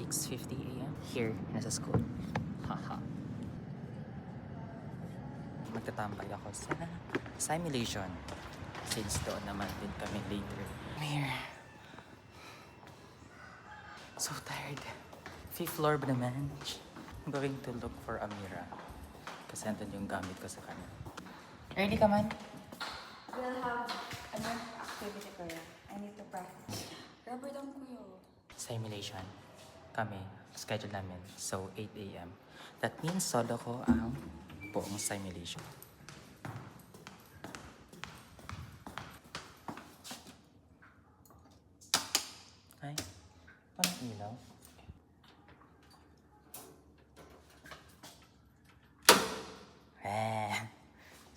6:50 a.m. here nasa school. Haha. Magtatambay ako sa simulation since doon naman din kami later. Here. So tired. 5th floor ba naman? I'm going to look for a mirror. Kasi andun yung gamit ko sa kanya. Ready ka man? We'll have another activity ko yan. I need to practice. Rubber dam ko yun. Simulation. Kami, schedule namin. So, 8 a.m. That means solo ko ang buong simulation. Ay, parang ilaw.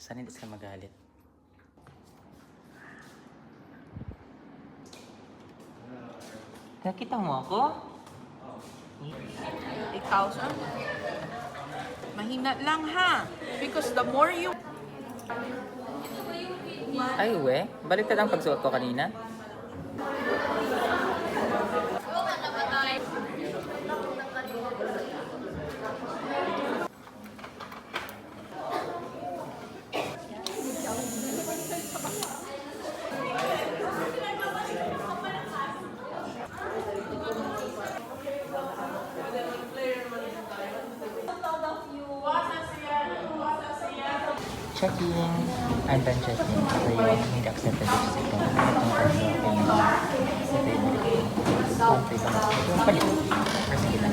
Sana hindi sila magalit. Nakita mo ako? Ikaw, sir? Mahina lang ha. Because the more you... Ay, we. Baliktad ang pagsuot ko kanina. Checking. I'm done checking. So you need accepted this ito. Itong tatlo ay ito yung palit. Sige lang.